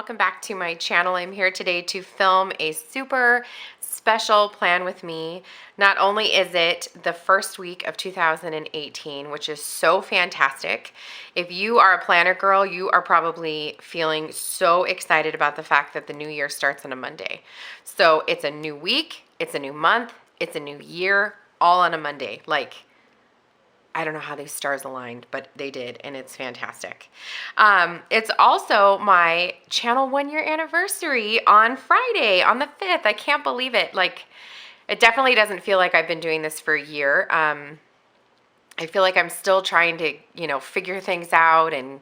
welcome back to my channel. I'm here today to film a super special plan with me. Not only is it the first week of 2018, which is so fantastic. If you are a planner girl, you are probably feeling so excited about the fact that the new year starts on a Monday. So it's a new week, it's a new month, it's a new year, all on a Monday. Like, I don't know how these stars aligned, but they did, and it's fantastic. It's also my channel 1-year anniversary on Friday, on the 5th. I can't believe it. Like, it definitely doesn't feel like I've been doing this for a year. I feel like I'm still trying to, figure things out and,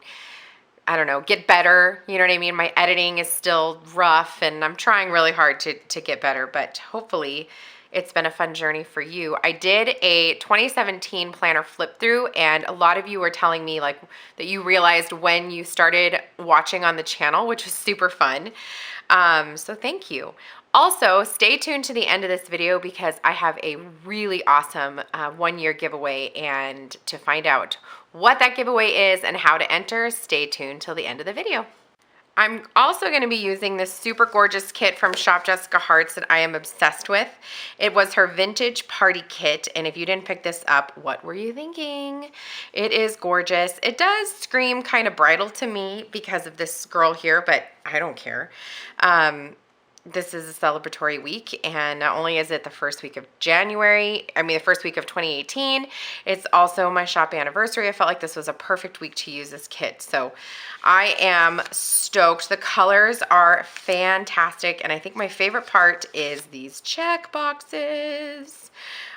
I don't know, get better. You know what I mean? My editing is still rough, and I'm trying really hard to get better, but hopefully it's been a fun journey for you. I did a 2017 planner flip through, and a lot of you were telling me like that you realized when you started watching on the channel, which was super fun. So thank you. Also, stay tuned to the end of this video because I have a really awesome 1-year giveaway, and to find out what that giveaway is and how to enter, stay tuned till the end of the video. I'm also going to be using this super gorgeous kit from Shop Jessica Hearts that I am obsessed with. It was her vintage party kit, and if you didn't pick this up, what were you thinking? It is gorgeous. It does scream kind of bridal to me because of this girl here, but I don't care. This is a celebratory week, and not only is it the first week of the first week of 2018, it's also my shop anniversary. I felt like this was a perfect week to use this kit, so I am stoked. The colors are fantastic, and I think my favorite part is these check boxes.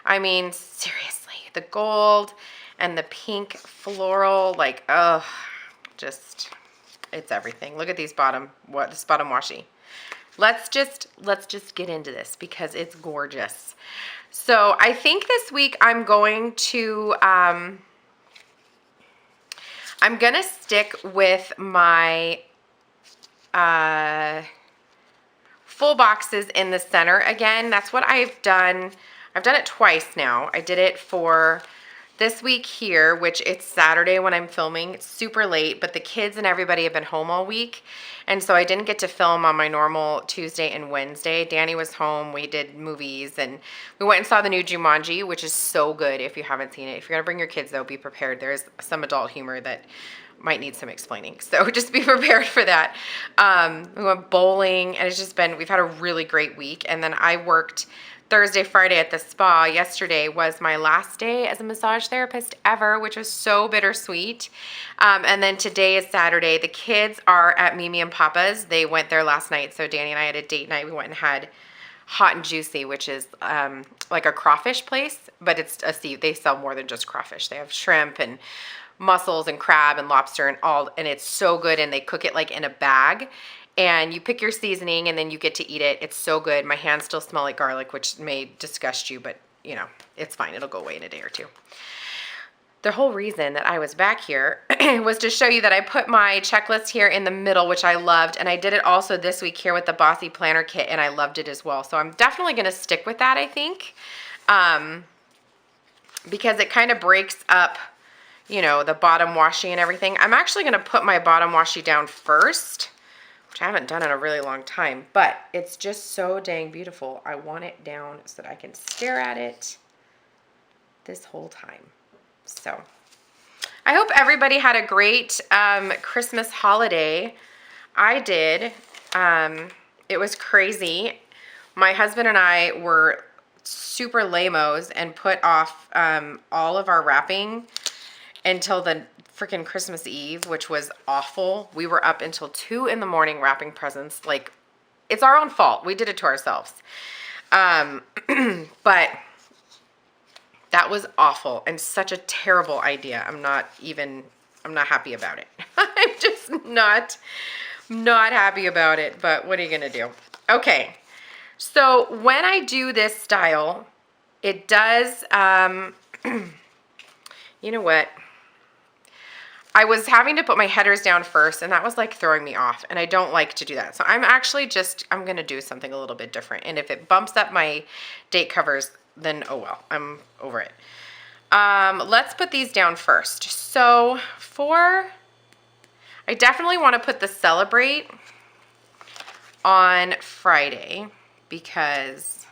I mean, seriously, the gold and the pink floral, like, oh, just, it's everything. Look at these bottom washi. Let's just get into this because it's gorgeous. So I think this week I'm going to stick with my full boxes in the center again. That's what I've done. I've done it twice now. I did it for this week here, which it's Saturday when I'm filming. It's super late, but the kids and everybody have been home all week, and so I didn't get to film on my normal Tuesday and Wednesday. Danny was home. We did movies, and we went and saw the new Jumanji, which is so good if you haven't seen it. If you're gonna bring your kids, though, be prepared. There's some adult humor that might need some explaining, so just be prepared for that. We went bowling, and we've had a really great week, and then I worked Thursday, Friday at the spa. Yesterday was my last day as a massage therapist ever, which was so bittersweet. And then today is Saturday. The kids are at Mimi and Papa's. They went there last night, so Danny and I had a date night. We went and had Hot and Juicy, which is like a crawfish place, but they sell more than just crawfish. They have shrimp and mussels and crab and lobster and it's so good, and they cook it like in a bag. And you pick your seasoning, and then you get to eat it. It's so good. My hands still smell like garlic, which may disgust you, but, it's fine. It'll go away in a day or two. The whole reason that I was back here was to show you that I put my checklist here in the middle, which I loved, and I did it also this week here with the Bossy Planner Kit, and I loved it as well. So I'm definitely going to stick with that, I think, because it kind of breaks up, the bottom washi and everything. I'm actually going to put my bottom washi down first, which I haven't done in a really long time, but it's just so dang beautiful. I want it down so that I can stare at it this whole time. So I hope everybody had a great Christmas holiday. I did. It was crazy. My husband and I were super lame-os and put off all of our wrapping until the freaking Christmas Eve, which was awful. We were up until 2 in the morning wrapping presents. Like, it's our own fault. We did it to ourselves. But that was awful and such a terrible idea. I'm not happy about it. I'm just not happy about it, but what are you gonna do? Okay, so when I do this style, it does, you know what? I was having to put my headers down first, and that was like throwing me off, and I don't like to do that. So I'm going to do something a little bit different, and if it bumps up my date covers, then oh well, I'm over it. Let's put these down first. So I definitely want to put the Celebrate on Friday because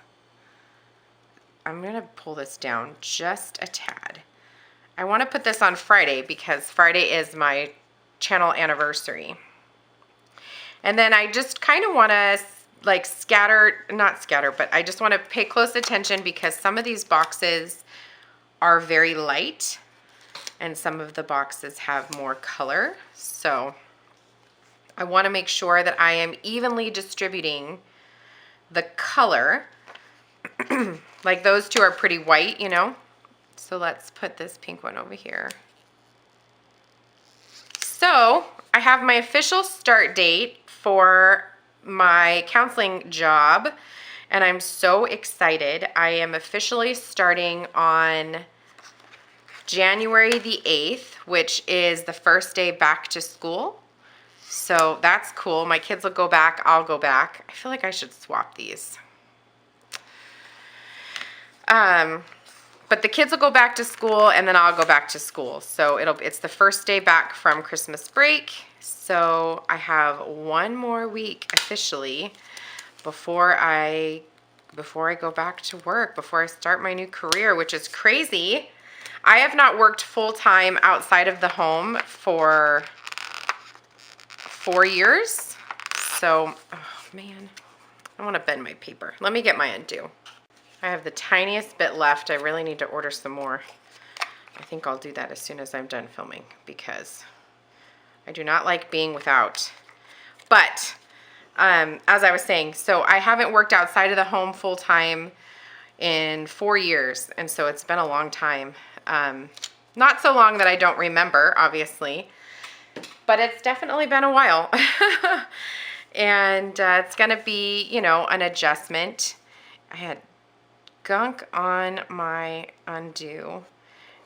I'm going to pull this down just a tad. I want to put this on Friday because Friday is my channel anniversary. And then I just kind of want to like not scatter, but I just want to pay close attention because some of these boxes are very light and some of the boxes have more color. So I want to make sure that I am evenly distributing the color. Like those two are pretty white, you know? So let's put this pink one over here. So I have my official start date for my counseling job, and I'm so excited. I am officially starting on January the 8th, which is the first day back to school. So that's cool. My kids will go back, I'll go back. I feel like I should swap these. But the kids will go back to school and then I'll go back to school. So it's the first day back from Christmas break. So I have one more week officially before I go back to work, before I start my new career, which is crazy. I have not worked full-time outside of the home for 4 years. So, oh man, I want to bend my paper. Let me get my undo. I have the tiniest bit left. I really need to order some more. I think I'll do that as soon as I'm done filming because I do not like being without. But as I was saying, so I haven't worked outside of the home full time in 4 years, and so it's been a long time. Not so long that I don't remember, obviously, but it's definitely been a while. And it's gonna be, you know, an adjustment. I had gunk on my undo,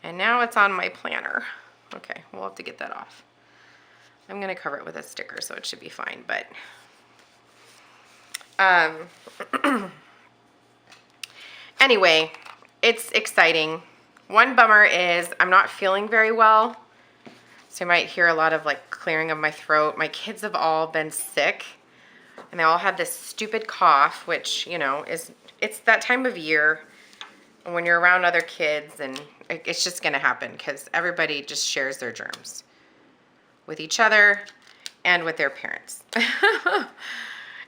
and now it's on my planner. Okay, we'll have to get that off. I'm gonna cover it with a sticker, so it should be fine, but anyway, it's exciting. One bummer is I'm not feeling very well, so you might hear a lot of like clearing of my throat. My kids have all been sick, and they all had this stupid cough, which, you know, it's that time of year when you're around other kids, and it's just gonna happen because everybody just shares their germs with each other and with their parents.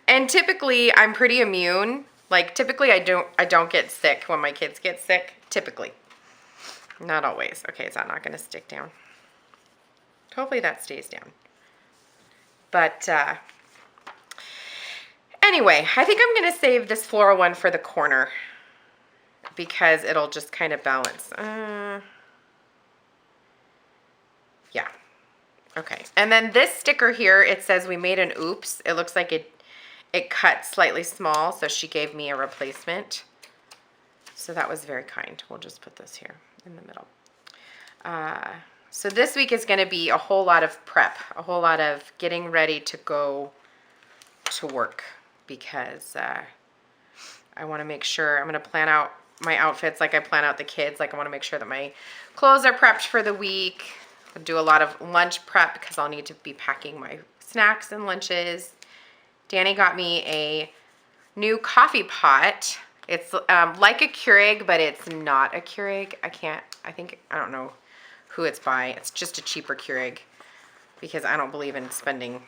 And typically I'm pretty immune. Like typically I don't get sick when my kids get sick, typically. Not always. Okay, is that not gonna stick down? Hopefully that stays down. But anyway, I think I'm gonna save this floral one for the corner because it'll just kind of balance. Yeah. Okay. And then this sticker here, it says we made an oops. It looks like it cut slightly small, so she gave me a replacement. So that was very kind. We'll just put this here in the middle. So this week is going to be a whole lot of prep, a whole lot of getting ready to go to work because I want to make sure I'm going to plan out my outfits like I plan out the kids. Like I want to make sure that my clothes are prepped for the week. I'll do a lot of lunch prep because I'll need to be packing my snacks and lunches. Danny got me a new coffee pot. It's like a Keurig, but it's not a Keurig. I don't know who it's by. It's just a cheaper Keurig because I don't believe in spending.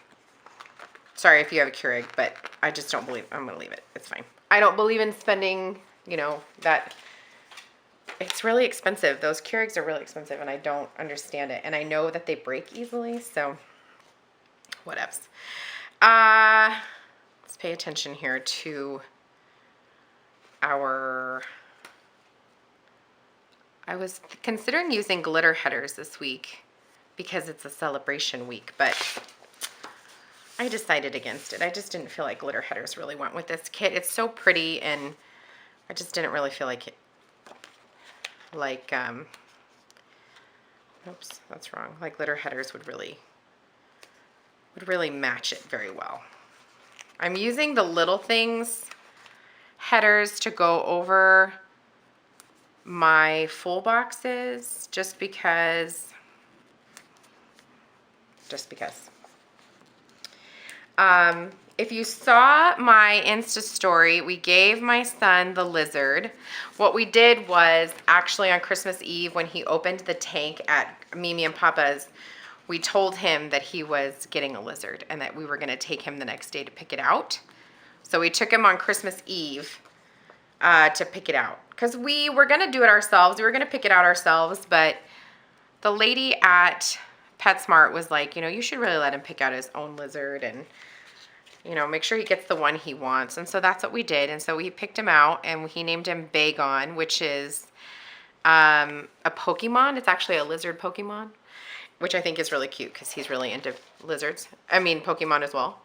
Sorry if you have a Keurig, but I just don't believe. I'm gonna leave it. It's fine. I don't believe in spending, you know, that it's really expensive. Those Keurigs are really expensive and I don't understand it. And I know that they break easily, so whatevs. Let's pay attention here to I was considering using glitter headers this week because it's a celebration week, but I decided against it. I just didn't feel like glitter headers really went with this kit. It's so pretty, and I just didn't really feel like oops, that's wrong. Like glitter headers would really match it very well. I'm using the Little Things headers to go over my full boxes just because. if you saw my Insta story, we gave my son the lizard. What we did was actually on Christmas Eve when he opened the tank at Mimi and Papa's, we told him that he was getting a lizard and that we were going to take him the next day to pick it out. So we took him on Christmas Eve to pick it out because we were going to do it ourselves. We were going to pick it out ourselves, but the lady at PetSmart was like, you know, you should really let him pick out his own lizard and, you know, make sure he gets the one he wants. And so that's what we did. And so we picked him out and he named him Bagon, which is a Pokemon. It's actually a lizard Pokemon, which I think is really cute because he's really into lizards. I mean, Pokemon as well.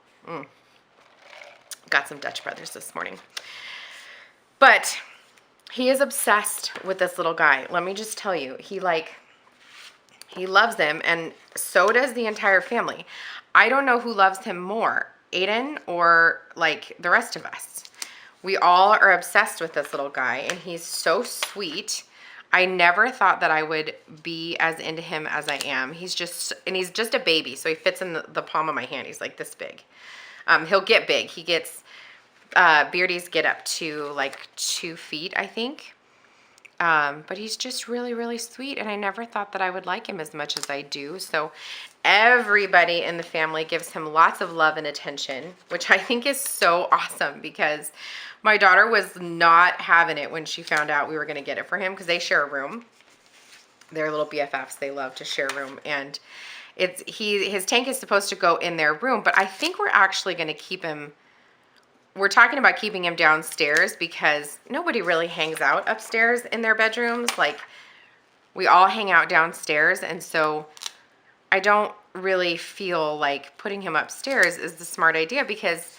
Got some Dutch Brothers this morning. But he is obsessed with this little guy. Let me just tell you, he loves him, and so does the entire family. I don't know who loves him more, Aiden or like the rest of us. We all are obsessed with this little guy, and he's so sweet. I never thought that I would be as into him as I am. He's just a baby, so he fits in the palm of my hand. He's like this big. He'll get big. He gets, Beardies get up to like 2 feet, I think. But he's just really, really sweet, and I never thought that I would like him as much as I do. So everybody in the family gives him lots of love and attention, which I think is so awesome because my daughter was not having it when she found out we were going to get it for him because they share a room. They're little BFFs. They love to share a room, and his tank is supposed to go in their room, but I think we're actually going to keep him. We're talking about keeping him downstairs because nobody really hangs out upstairs in their bedrooms. Like, we all hang out downstairs, and so I don't really feel like putting him upstairs is the smart idea because,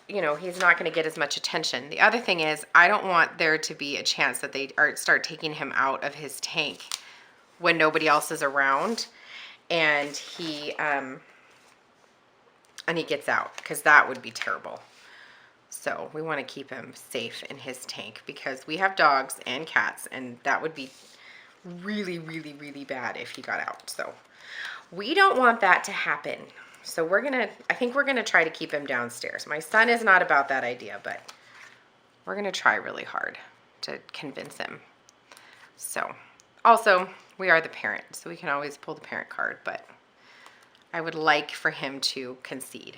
you know, he's not going to get as much attention. The other thing is I don't want there to be a chance that they start taking him out of his tank when nobody else is around and he gets out, because that would be terrible. So we want to keep him safe in his tank because we have dogs and cats, and that would be really, really, really bad if he got out. So we don't want that to happen. So I think we're going to try to keep him downstairs. My son is not about that idea, but we're going to try really hard to convince him. So also, we are the parent, so we can always pull the parent card, but I would like for him to concede.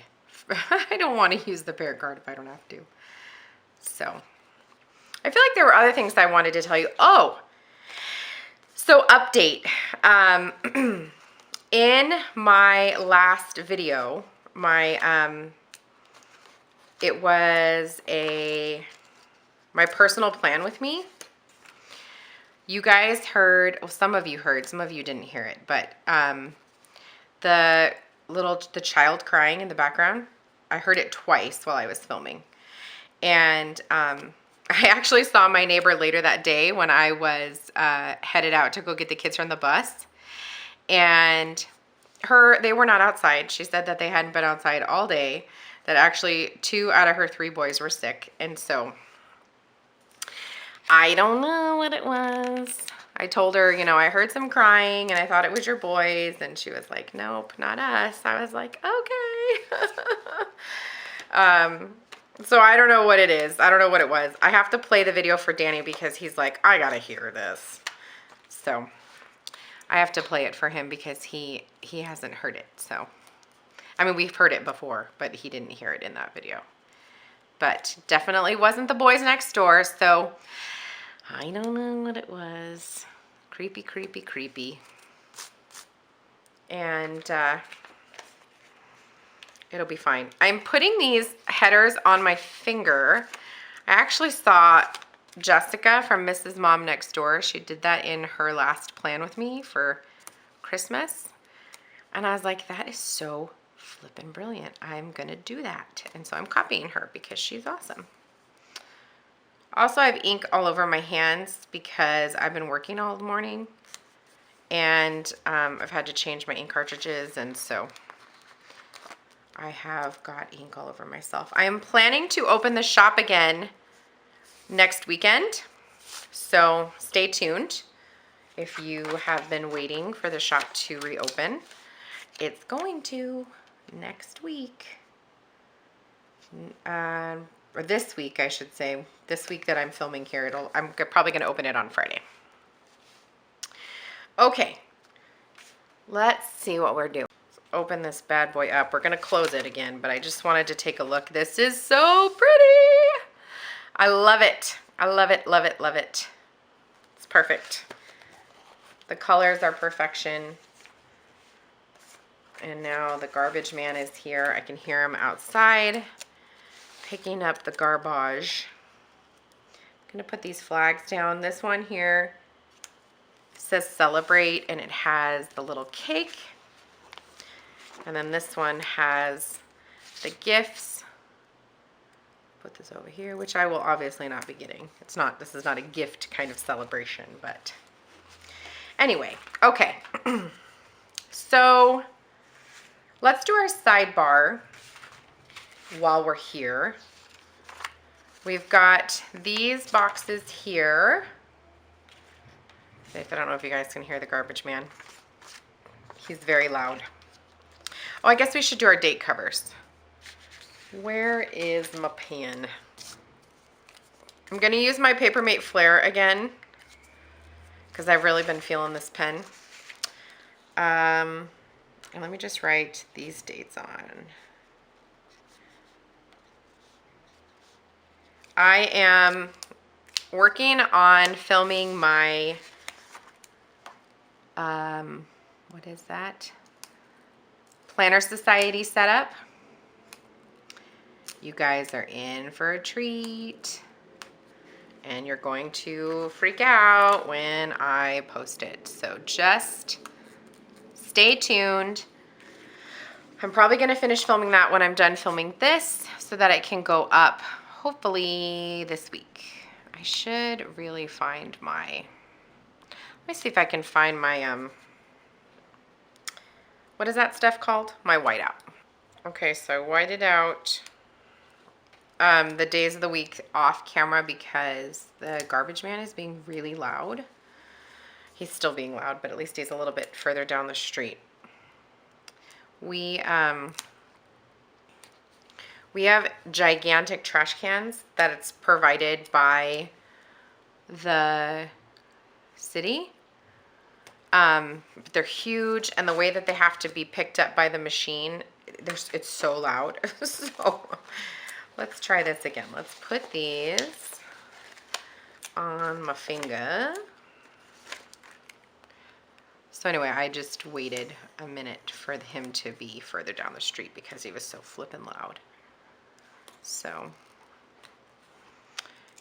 I don't want to use the parent card if I don't have to. So I feel like there were other things I wanted to tell you. Oh, so update. In my last video, it was my personal plan with me. You guys heard, well, some of you heard, some of you didn't hear it, but the child crying in the background, I heard it twice while I was filming. And I actually saw my neighbor later that day when I was headed out to go get the kids from the bus. And they were not outside. She said that they hadn't been outside all day, that actually 2 out of her 3 boys were sick. And so I don't know what it was. I told her, you know, I heard some crying and I thought it was your boys. And she was like, nope, not us. I was like, okay. So I don't know what it is. I don't know what it was. I have to play the video for Danny because he's like, I gotta hear this. So I have to play it for him because he hasn't heard it. So, I mean, we've heard it before, but he didn't hear it in that video. But definitely wasn't the boys next door. So I don't know what it was. Creepy, creepy, creepy. And it'll be fine. I'm putting these headers on my finger. I actually saw Jessica from Mrs. Mom Next Door. She did that in her last plan with me for Christmas. And I was like, that is so flippin' brilliant. I'm going to do that. And so I'm copying her because she's awesome. Also, I have ink all over my hands because I've been working all morning. And I've had to change my ink cartridges. And so I have got ink all over myself. I am planning to open the shop again next weekend. So stay tuned if you have been waiting for the shop to reopen. It's going to next week. or this week, I should say. This week that I'm filming here, I'm probably going to open it on Friday. Okay, let's see what we're doing. Let's open this bad boy up. We're going to close it again, but I just wanted to take a look. This is so pretty. I love it. I love it, love it, love it. It's perfect. The colors are perfection. And now the garbage man is here. I can hear him outside picking up the garbage. I'm going to put these flags down. This one here says celebrate, and it has the little cake. And then this one has the gifts. Put this over here, which I will obviously not be getting. This is not a gift kind of celebration, but anyway, okay. So let's do our sidebar while we're here. We've got these boxes here. I don't know if you guys can hear the garbage man. He's very loud. Oh, I guess we should do our date covers. Where is my pen? I'm going to use my Papermate Flare again because I've really been feeling this pen. And let me just write these dates on. I am working on filming my, what is that? Planner Society setup. You guys are in for a treat. And you're going to freak out when I post it. So just stay tuned. I'm probably going to finish filming that when I'm done filming this so that it can go up hopefully this week. I should really find my, let me see if I can find my, what is that stuff called? My whiteout. Okay, so I whited out the days of the week off camera because the garbage man is being really loud. He's still being loud, but at least he's a little bit further down the street. We have gigantic trash cans that it's provided by the city. They're huge, and the way that they have to be picked up by the machine, it's so loud. So let's try this again. Let's put these on my finger. So anyway, I just waited a minute for him to be further down the street because he was so flippin' loud. So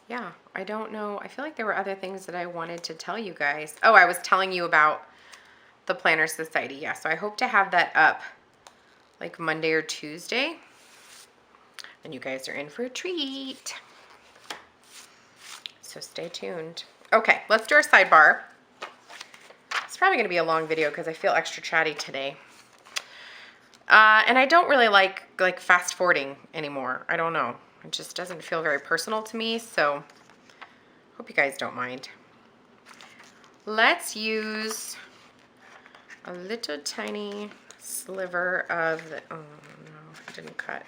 yeah, I don't know. I feel like there were other things that I wanted to tell you guys. Oh, I was telling you about the Planner Society. Yeah, so I hope to have that up like Monday or Tuesday. And you guys are in for a treat. So stay tuned. Okay, let's do our sidebar. It's probably going to be a long video because I feel extra chatty today. And I don't really like fast forwarding anymore. I don't know. It just doesn't feel very personal to me, so hope you guys don't mind. Let's use a little tiny sliver of the, oh no, it didn't cut.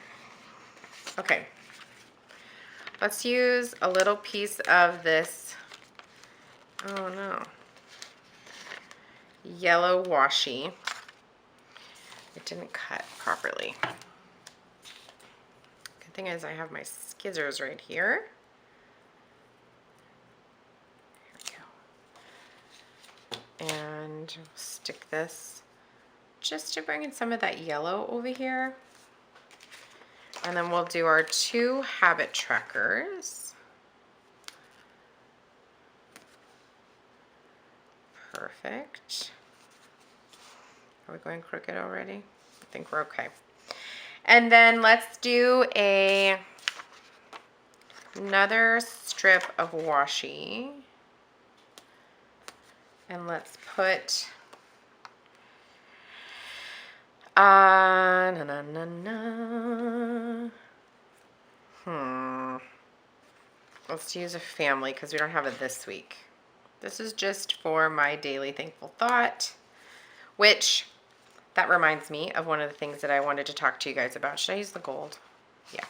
Okay. Let's use a little piece of this, oh no, yellow washi. It didn't cut properly. Good thing is I have my scissors right here. There we go. And stick this just to bring in some of that yellow over here. And then we'll do our 2 habit trackers. Perfect. Are we going crooked already? I think we're okay. And then let's do another strip of washi. And let's put let's use a family because we don't have it this week. This is just for my daily thankful thought, which that reminds me of one of the things that I wanted to talk to you guys about. Should I use the gold? Yeah.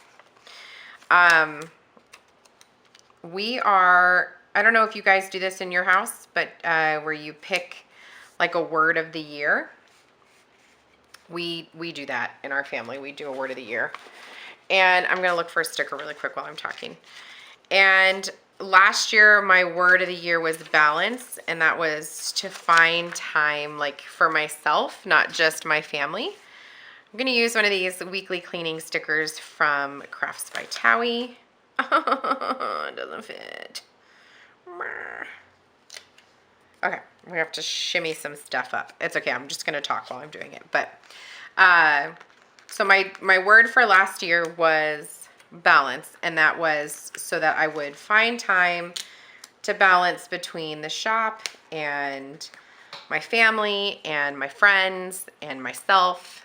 I don't know if you guys do this in your house, but where you pick like a word of the year. We do that in our family. We do a word of the year. And I'm going to look for a sticker really quick while I'm talking. And last year, my word of the year was balance. And that was to find time like for myself, not just my family. I'm going to use one of these weekly cleaning stickers from Crafts by Thaowie. It doesn't fit. Okay, we have to shimmy some stuff up. It's okay, I'm just going to talk while I'm doing it. But, so my word for last year was balance. And that was so that I would find time to balance between the shop and my family and my friends and myself.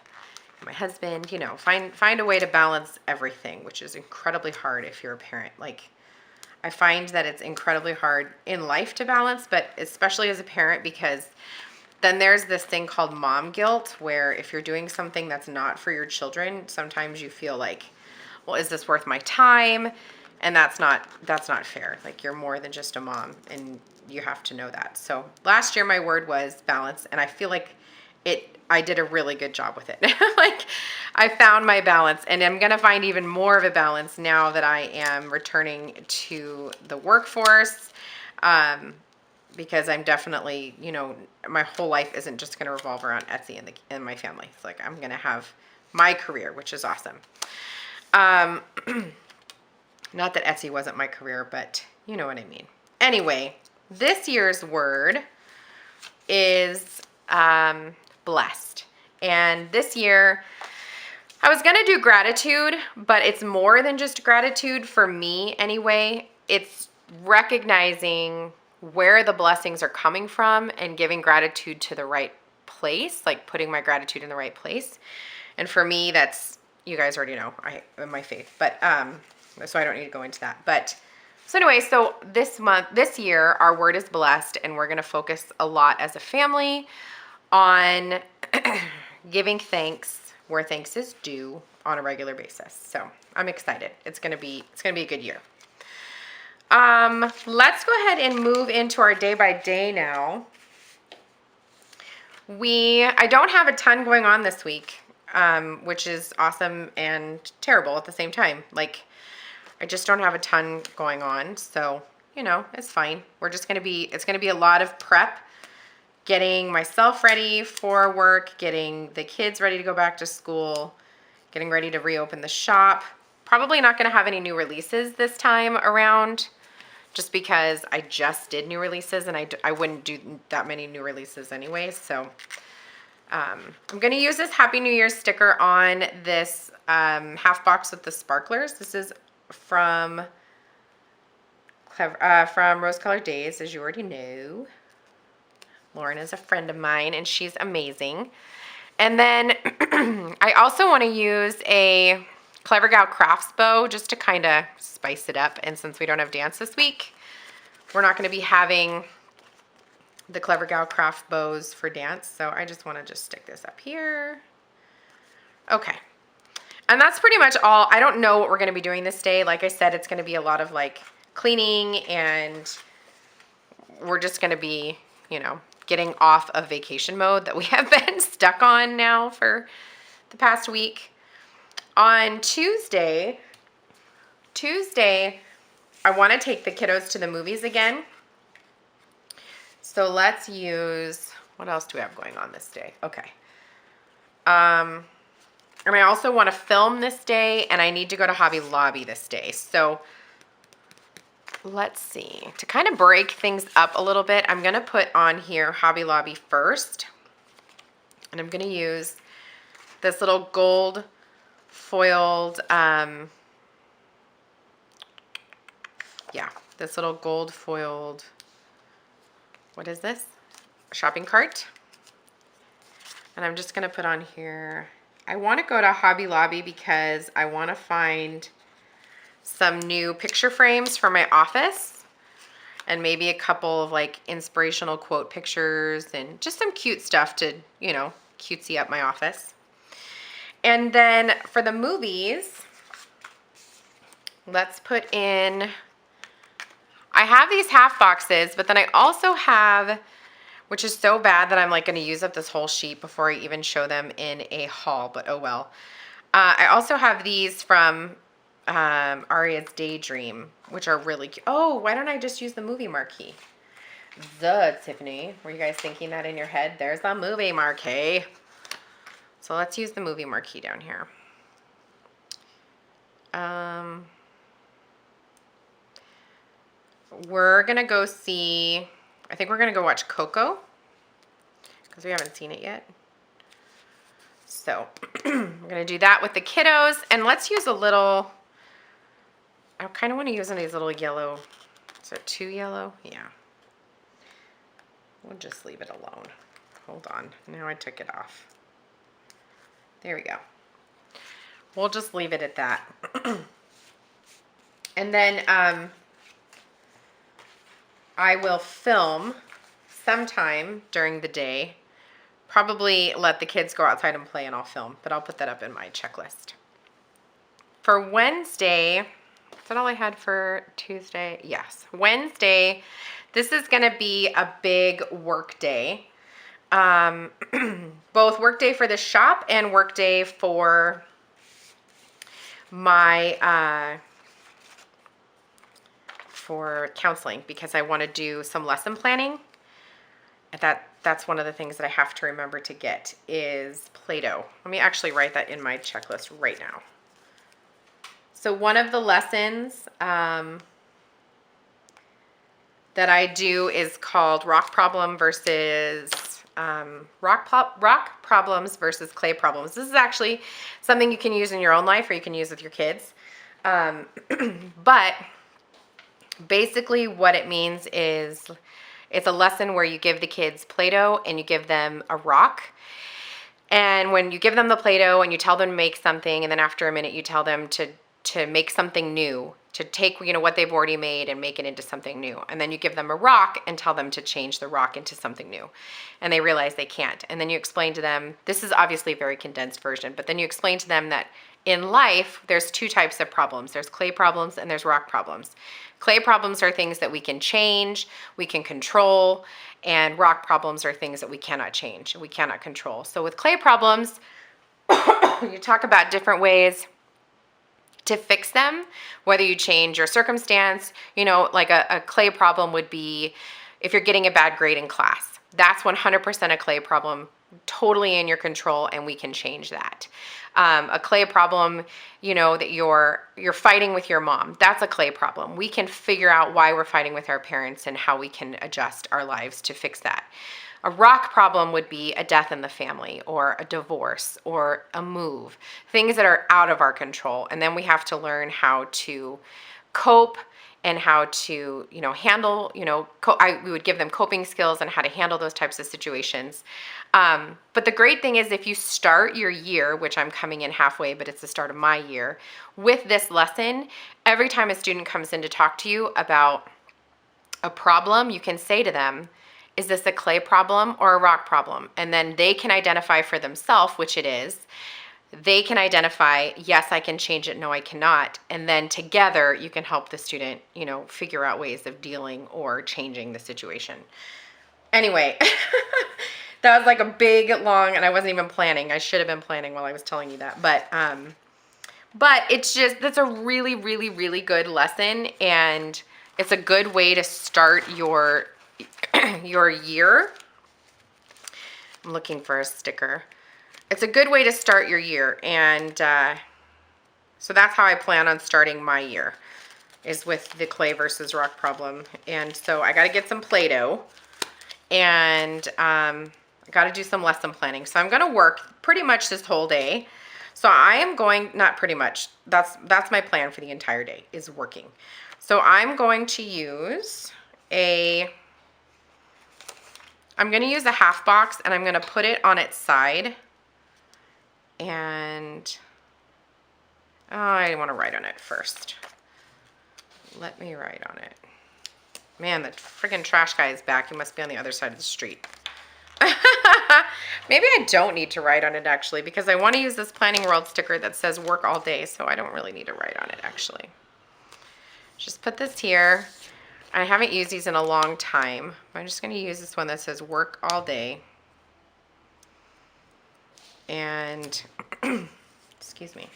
My husband, you know, find a way to balance everything, which is incredibly hard if you're a parent. Like, I find that it's incredibly hard in life to balance, but especially as a parent, because then there's this thing called mom guilt, where if you're doing something that's not for your children, sometimes you feel like, well, is this worth my time? And that's not fair. Like, you're more than just a mom, and you have to know that. So last year my word was balance, and I feel like I did a really good job with it. Like, I found my balance, and I'm going to find even more of a balance now that I am returning to the workforce, because I'm definitely, you know, my whole life isn't just going to revolve around Etsy and my family. It's like, I'm going to have my career, which is awesome. Not that Etsy wasn't my career, but you know what I mean. Anyway, this year's word is blessed. And this year, I was going to do gratitude, but it's more than just gratitude for me anyway. It's recognizing where the blessings are coming from and giving gratitude to the right place, like putting my gratitude in the right place. And for me, that's, you guys already know, my faith, but so I don't need to go into that. But so anyway, so this year, our word is blessed, and we're going to focus a lot as a family on giving thanks where thanks is due on a regular basis. So I'm excited. It's gonna be a good year. Let's go ahead and move into our day by day now. I don't have a ton going on this week, which is awesome and terrible at the same time. Like, I just don't have a ton going on, so you know, it's fine. It's gonna be a lot of prep. Getting myself ready for work, getting the kids ready to go back to school, getting ready to reopen the shop. Probably not going to have any new releases this time around, just because I just did new releases, and I wouldn't do that many new releases anyway. So I'm going to use this Happy New Year sticker on this half box with the sparklers. This is from Rose Colored Daze, as you already know. Lauren is a friend of mine, and she's amazing. And then I also want to use a Clever Gal Crafts bow just to kind of spice it up. And since we don't have dance this week, we're not going to be having the Clever Gal Craft bows for dance. So I just want to just stick this up here. Okay. And that's pretty much all. I don't know what we're going to be doing this day. Like I said, it's going to be a lot of like cleaning, and we're just going to be, you know, getting off of vacation mode that we have been stuck on now for the past week. On Tuesday, I want to take the kiddos to the movies again. So let's use, what else do we have going on this day? Okay. And I also want to film this day, and I need to go to Hobby Lobby this day. So let's see. To kind of break things up a little bit, I'm going to put on here Hobby Lobby first. And I'm going to use this little gold foiled, this little gold foiled, what is this? Shopping cart. And I'm just going to put on here, I want to go to Hobby Lobby because I want to find some new picture frames for my office, and maybe a couple of like inspirational quote pictures and just some cute stuff to, you know, cutesy up my office. And then for the movies, let's put in, I have these half boxes, but then I also have, which is so bad that I'm like going to use up this whole sheet before I even show them in a haul, but oh well. I also have these from Aria's Daydream, which are really cute. Oh, why don't I just use the movie marquee? Tiffany. Were you guys thinking that in your head? There's the movie marquee. So let's use the movie marquee down here. We're going to go see, I think we're going to go watch Coco because we haven't seen it yet. So we're going to do that with the kiddos. And let's use a little, I kind of want to use one of these little yellow, is it too yellow? Yeah. We'll just leave it alone. Hold on. Now I took it off. There we go. We'll just leave it at that. And then I will film sometime during the day. Probably let the kids go outside and play and I'll film, but I'll put that up in my checklist. For Wednesday, is that all I had for Tuesday? Yes. Wednesday, this is going to be a big work day. Both work day for the shop and work day for my for counseling, because I want to do some lesson planning. That's one of the things that I have to remember to get is Play-Doh. Let me actually write that in my checklist right now. So one of the lessons that I do is called rock problems versus clay problems. This is actually something you can use in your own life or you can use with your kids. But basically what it means is it's a lesson where you give the kids Play-Doh and you give them a rock. And when you give them the Play-Doh and you tell them to make something, and then after a minute you tell them to make something new, to take, you know, what they've already made and make it into something new. And then you give them a rock and tell them to change the rock into something new. And they realize they can't. And then you explain to them, this is obviously a very condensed version, but then you explain to them that in life, there's two types of problems. There's clay problems and there's rock problems. Clay problems are things that we can change, we can control, and rock problems are things that we cannot change, we cannot control. So with clay problems, you talk about different ways to fix them, whether you change your circumstance. You know, like a clay problem would be if you're getting a bad grade in class. That's 100% a clay problem, totally in your control, and we can change that. A clay problem, you know, that you're fighting with your mom, that's a clay problem. We can figure out why we're fighting with our parents and how we can adjust our lives to fix that. A rock problem would be a death in the family or a divorce or a move, things that are out of our control. And then we have to learn how to cope and how to, you know, handle, you know, we would give them coping skills and how to handle those types of situations. But the great thing is if you start your year, which I'm coming in halfway, but it's the start of my year, with this lesson, every time a student comes in to talk to you about a problem, you can say to them, is this a clay problem or a rock problem? And then they can identify for themselves which it is. They can identify, yes, I can change it, no, I cannot. And then together you can help the student, you know, figure out ways of dealing or changing the situation. Anyway, that was like a big, long, and I wasn't even planning. I should have been planning while I was telling you that. But it's just, that's a really, really, really good lesson. And it's a good way to start your year. I'm looking for a sticker. It's a good way to start your year, and so that's how I plan on starting my year, is with the clay versus rock problem. And so I got to get some Play-Doh, and I got to do some lesson planning. So I'm going to work pretty much this whole day. So I am going, not pretty much, that's my plan for the entire day, is working. So I'm going to use I'm going to use a half box, and I'm going to put it on its side. And I want to write on it first. Let me write on it. Man, the freaking trash guy is back. He must be on the other side of the street. Maybe I don't need to write on it, actually, because I want to use this Planning World sticker that says work all day, so I don't really need to write on it, actually. Just put this here. I haven't used these in a long time. I'm just going to use this one that says work all day. And, excuse me.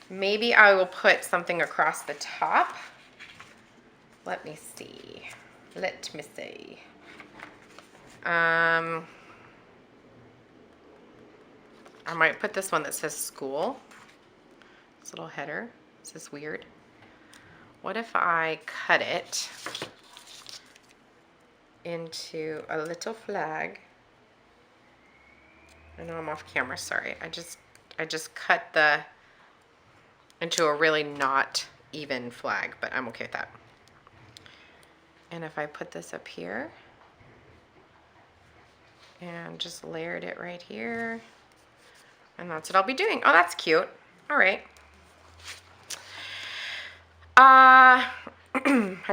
Maybe I will put something across the top. Let me see. Let me see. I might put this one that says school. This little header. This is weird. What if I cut it into a little flag? I know I'm off camera, sorry. I just cut the into a really not even flag, but I'm okay with that. And if I put this up here and just layered it right here, and that's what I'll be doing. Oh, that's cute. All right. I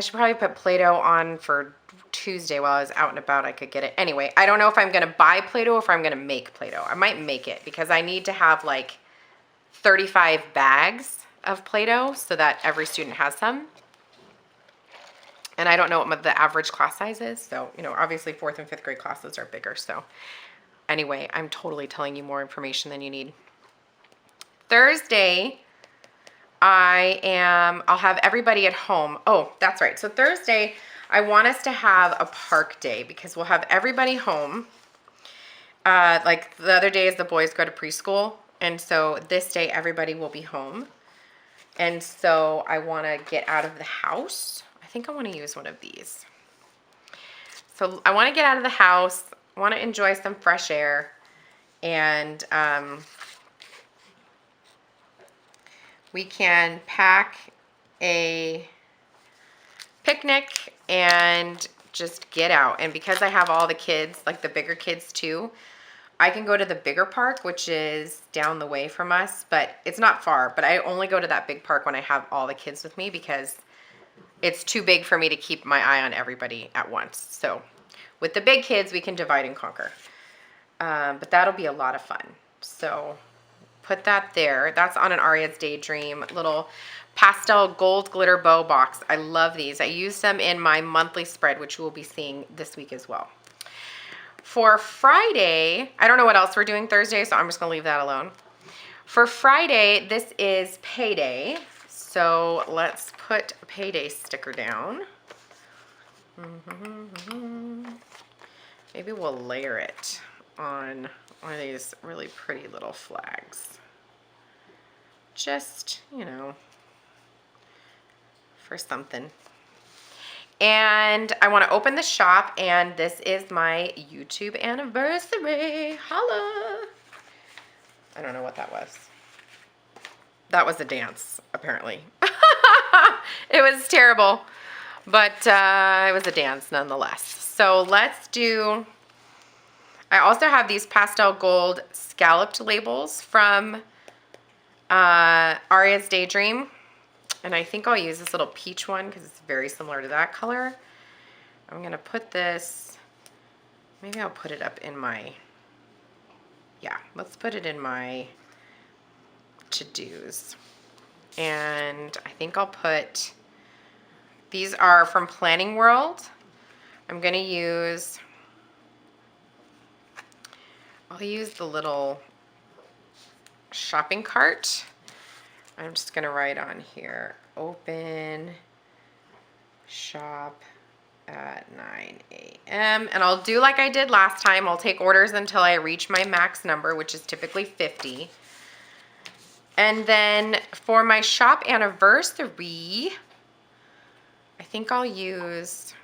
should probably put Play-Doh on for Tuesday while I was out and about. I could get it. Anyway, I don't know if I'm going to buy Play-Doh or if I'm going to make Play-Doh. I might make it because I need to have like 35 bags of Play-Doh so that every student has some. And I don't know what the average class size is. So, you know, obviously 4th and 5th grade classes are bigger. So anyway, I'm totally telling you more information than you need. Thursday, I'll have everybody at home. Oh, that's right. So Thursday, I want us to have a park day because we'll have everybody home. Like the other days, the boys go to preschool. And so this day, everybody will be home. And so I want to get out of the house. I think I want to use one of these. So I want to get out of the house. I want to enjoy some fresh air. And we can pack a picnic and just get out. And because I have all the kids, like the bigger kids too, I can go to the bigger park, which is down the way from us, but it's not far. But I only go to that big park when I have all the kids with me because it's too big for me to keep my eye on everybody at once. So with the big kids, we can divide and conquer. But that'll be a lot of fun. So put that there. That's on an Aria's Daydream little pastel gold glitter bow box. I love these. I use them in my monthly spread, which we'll be seeing this week as well. For Friday, I don't know what else we're doing Thursday, so I'm just gonna leave that alone. For Friday, this is payday. So let's put a payday sticker down. Maybe we'll layer it on one of these really pretty little flags. Just, you know, for something. And I want to open the shop, and this is my YouTube anniversary. Holla! I don't know what that was. That was a dance, apparently. It was terrible, but it was a dance nonetheless. So let's do, I also have these pastel gold scalloped labels from Aria's Daydream. And I think I'll use this little peach one because it's very similar to that color. I'm going to put this, maybe I'll put it up in my, yeah, let's put it in my to-dos. And I think I'll put, these are from Planning World. I'm going to use, I'll use the little shopping cart. I'm just going to write on here, open shop at 9 a.m. And I'll do like I did last time. I'll take orders until I reach my max number, which is typically 50. And then for my shop anniversary, I think I'll use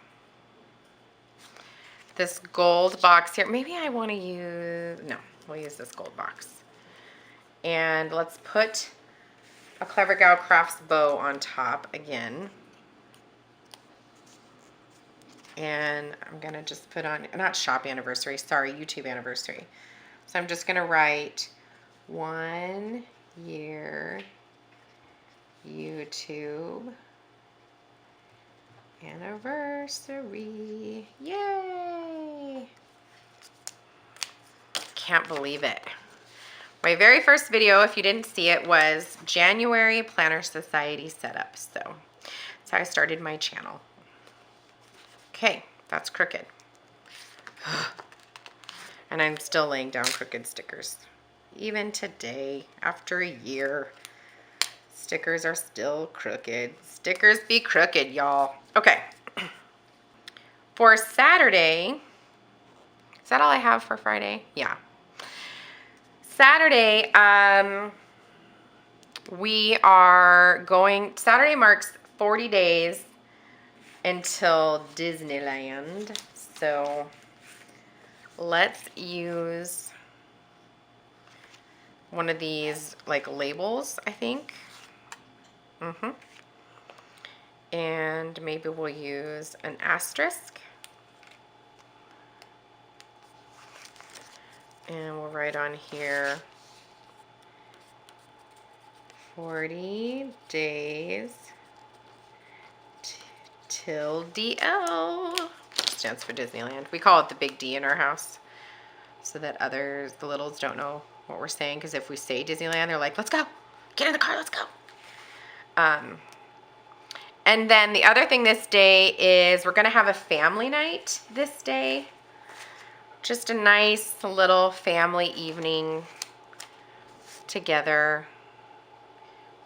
this gold box here. Maybe I want to use, no, we'll use this gold box. And let's put a Clever Gal Crafts bow on top again. And I'm gonna just put on, not shop anniversary, sorry, YouTube anniversary. So I'm just gonna write 1 year YouTube anniversary. Yay! Can't believe it. My very first video, if you didn't see it, was January Planner Society setup. So that's how I started my channel. Okay, that's crooked. And I'm still laying down crooked stickers. Even today, after a year, stickers are still crooked. Stickers be crooked, y'all. Okay. For Saturday, is that all I have for Friday? Yeah. Saturday, Saturday marks 40 days until Disneyland. So let's use one of these like labels, I think. And maybe we'll use an asterisk. And we'll write on here 40 days till DL. Stands for Disneyland. We call it the big D in our house so that the littles don't know what we're saying, because if we say Disneyland, they're like, let's go. Get in the car, let's go. And then the other thing this day is we're going to have a family night this day. Just a nice little family evening together.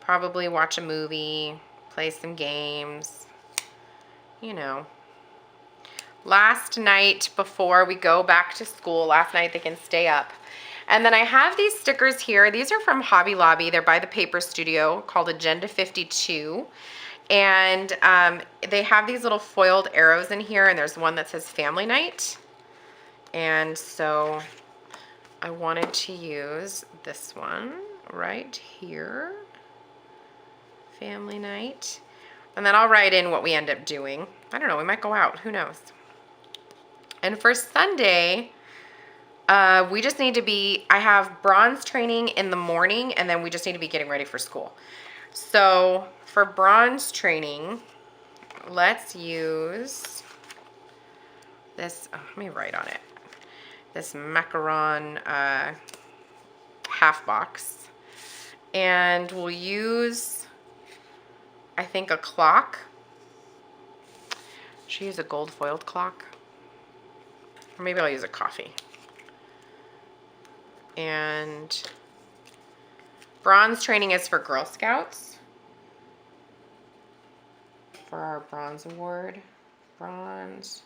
Probably watch a movie, play some games, you know. Last night before we go back to school, last night they can stay up. And then I have these stickers here. These are from Hobby Lobby. They're by the Paper Studio, called Agenda 52. And they have these little foiled arrows in here, and there's one that says Family Night. And so I wanted to use this one right here, Family Night. And then I'll write in what we end up doing. I don't know, we might go out, who knows. And for Sunday, we just need to be, I have bronze training in the morning, and then we just need to be getting ready for school. So for bronze training, let's use this, let me write on it, this macaron half box. And we'll use, I think, a clock. Should I use a gold foiled clock? Or maybe I'll use a coffee. And bronze training is for Girl Scouts. For our bronze award. Bronze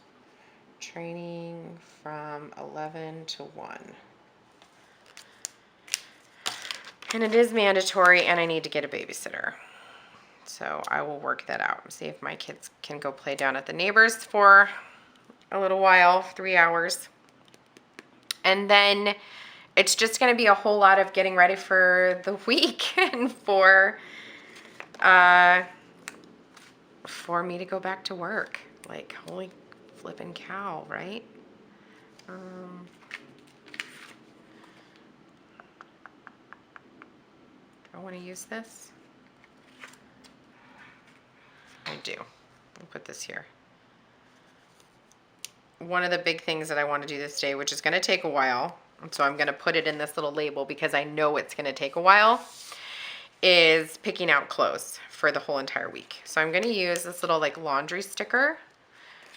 training from 11 to 1. And it is mandatory, and I need to get a babysitter. So I will work that out and see if my kids can go play down at the neighbors for a little while, 3 hours. And then it's just going to be a whole lot of getting ready for the week and for me to go back to work. Like, holy flippin' cow, right? I want to use this. I do. I'll put this here. One of the big things that I want to do this day, which is going to take a while, and so I'm going to put it in this little label because I know it's going to take a while, is picking out clothes for the whole entire week. So I'm going to use this little like laundry sticker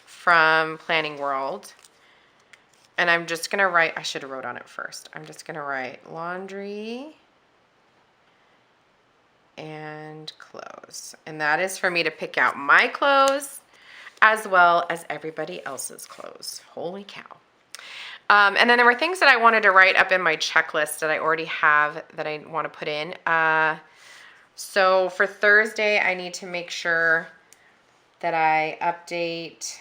from Planning World. And I'm just going to write, I should have wrote on it first. I'm just going to write laundry and clothes. And that is for me to pick out my clothes as well as everybody else's clothes. Holy cow. And then there were things that I wanted to write up in my checklist that I already have that I want to put in. So for Thursday, I need to make sure that I update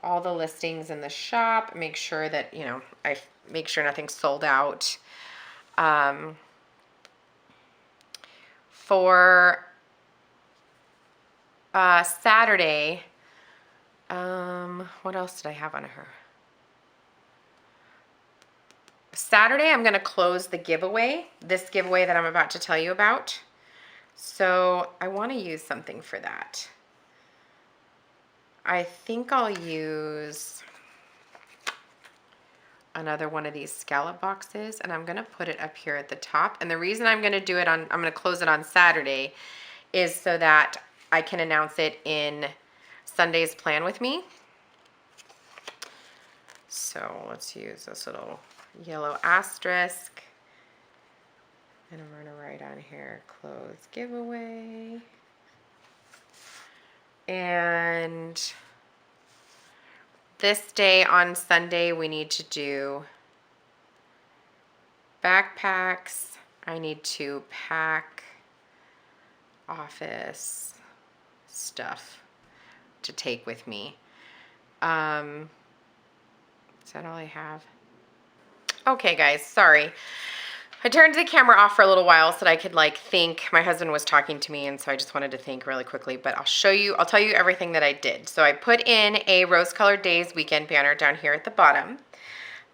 all the listings in the shop, make sure that, you know, I make sure nothing's sold out. For Saturday, what else did I have on her? Saturday, I'm going to close the giveaway, this giveaway that I'm about to tell you about. So I want to use something for that. I think I'll use another one of these scallop boxes, and I'm gonna put it up here at the top. And the reason I'm gonna do it on, I'm gonna close it on Saturday, is so that I can announce it in Sunday's plan with me. So let's use this little yellow asterisk. And I'm gonna write on here, close giveaway. And this day on Sunday, we need to do backpacks. I need to pack office stuff to take with me. Is that all I have? Okay, guys, sorry. I turned the camera off for a little while so that I could like think. My husband was talking to me, and so I just wanted to think really quickly, but I'll tell you everything that I did. So I put in a rose-colored Daze weekend banner down here at the bottom.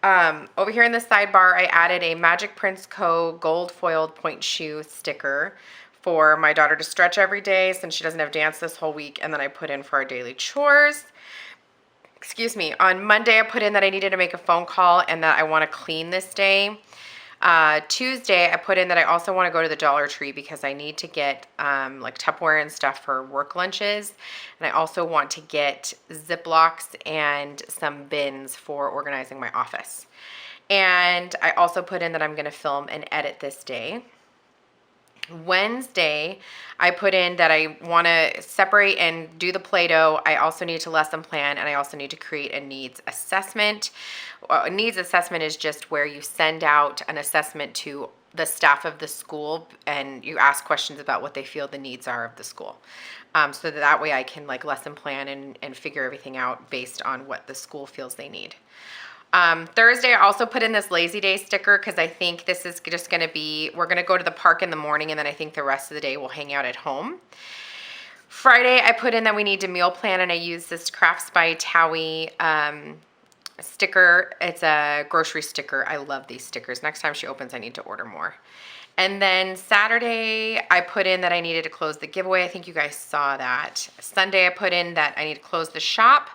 Over here in the sidebar, I added a Magic Prince Co. gold foiled point shoe sticker for my daughter to stretch every day since she doesn't have dance this whole week, and then I put in for our daily chores. Excuse me. On Monday, I put in that I needed to make a phone call and that I want to clean this day. Tuesday, I put in that I also want to go to the Dollar Tree because I need to get like Tupperware and stuff for work lunches. And I also want to get Ziplocs and some bins for organizing my office. And I also put in that I'm going to film and edit this day. Wednesday, I put in that I want to separate and do the Play-Doh. I also need to lesson plan, and I also need to create a needs assessment. A needs assessment is just where you send out an assessment to the staff of the school, and you ask questions about what they feel the needs are of the school. So that way I can like lesson plan and figure everything out based on what the school feels they need. Thursday, I also put in this lazy day sticker because I think this is just going to be, we're going to go to the park in the morning, and then I think the rest of the day we'll hang out at home. Friday, I put in that we need to meal plan, and I use this Crafts by Thaowie sticker. It's a grocery sticker. I love these stickers. Next time she opens, I need to order more. And then Saturday, I put in that I needed to close the giveaway. I think you guys saw that. Sunday, I put in that I need to close the shop.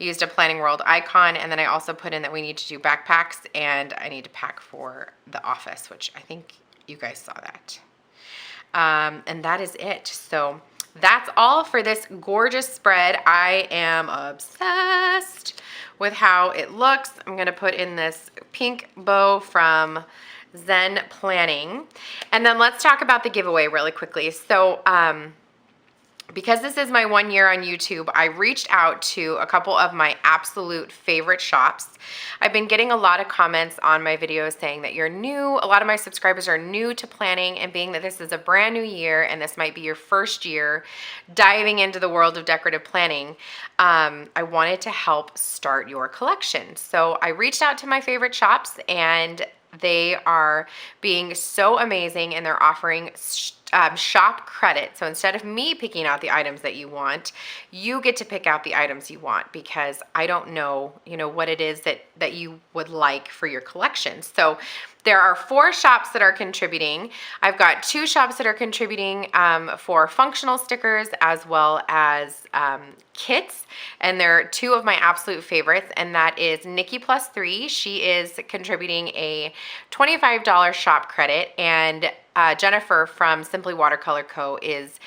I used a Planning World icon, and then I also put in that we need to do backpacks, and I need to pack for the office, which I think you guys saw that. And that is it. So that's all for this gorgeous spread. I am obsessed with how it looks. I'm gonna put in this pink bow from Zen Planning. And then let's talk about the giveaway really quickly. So because this is my 1 year on YouTube, I reached out to a couple of my absolute favorite shops. I've been getting a lot of comments on my videos saying that you're new. A lot of my subscribers are new to planning, and being that this is a brand new year and this might be your first year diving into the world of decorative planning, I wanted to help start your collection. So I reached out to my favorite shops, and they are being so amazing, and they're offering shop credit. So instead of me picking out the items that you want, you get to pick out the items you want, because I don't know, what it is that you would like for your collection. So there are 4 shops that are contributing. I've got 2 shops that are contributing for functional stickers as well as kits, and they're 2 of my absolute favorites, and that is Nikki Plus 3. She is contributing a $25 shop credit, and Jennifer from Simply Watercolor Co. is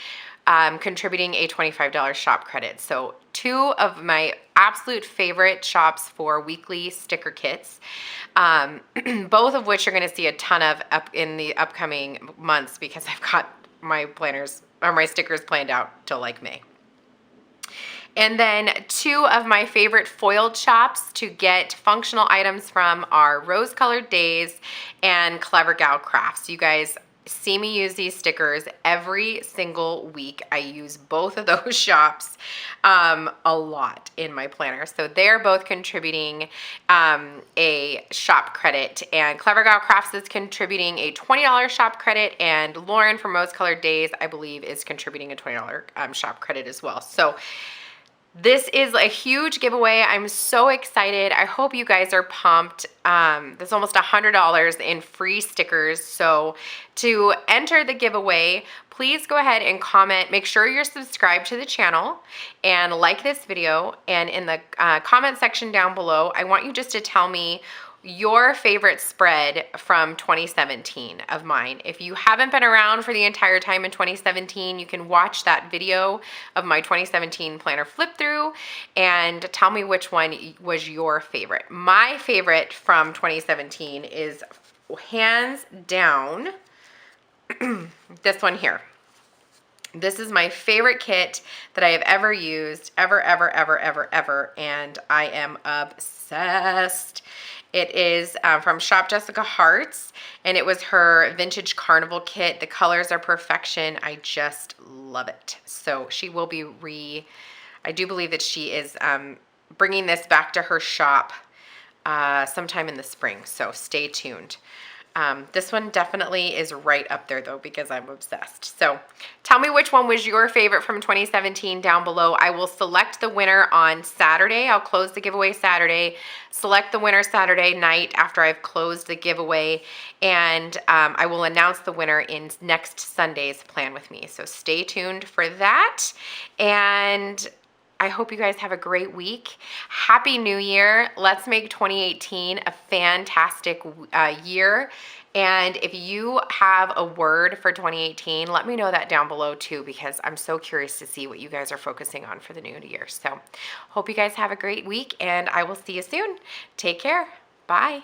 contributing a $25 shop credit. So 2 of my absolute favorite shops for weekly sticker kits, both of which you're going to see a ton of in the upcoming months, because I've got my planners or my stickers planned out till like May. And then 2 of my favorite foiled shops to get functional items from are Rose Colored Daze and Clever Gal Crafts. You guys see me use these stickers every single week. I use both of those shops a lot in my planner. So they're both contributing a shop credit, and Clever Gal Crafts is contributing a $20 shop credit, and Lauren from Rose Colored Daze, I believe, is contributing a $20 shop credit as well. So this is a huge giveaway. I'm so excited. I hope you guys are pumped. There's almost $100 in free stickers. So to enter the giveaway, please go ahead and comment. Make sure you're subscribed to the channel and like this video. And in the comment section down below, I want you just to tell me your favorite spread from 2017 of mine. If you haven't been around for the entire time in 2017, you can watch that video of my 2017 planner flip through and tell me which one was your favorite. My favorite from 2017 is hands down this one here. This is my favorite kit that I have ever used, ever, and I am obsessed. It is from Shop Jessica Hearts, and it was her vintage carnival kit. The colors are perfection. I just love it. So she will be I do believe that she is bringing this back to her shop sometime in the spring, so stay tuned. This one definitely is right up there though because I'm obsessed. So tell me which one was your favorite from 2017 down below. I will select the winner on Saturday. I'll close the giveaway Saturday, select the winner Saturday night after I've closed the giveaway, and I will announce the winner in next Sunday's Plan With Me. So stay tuned for that, and I hope you guys have a great week. Happy New Year. Let's make 2018 a fantastic year. And if you have a word for 2018, let me know that down below too, because I'm so curious to see what you guys are focusing on for the new year. So hope you guys have a great week, and I will see you soon. Take care. Bye.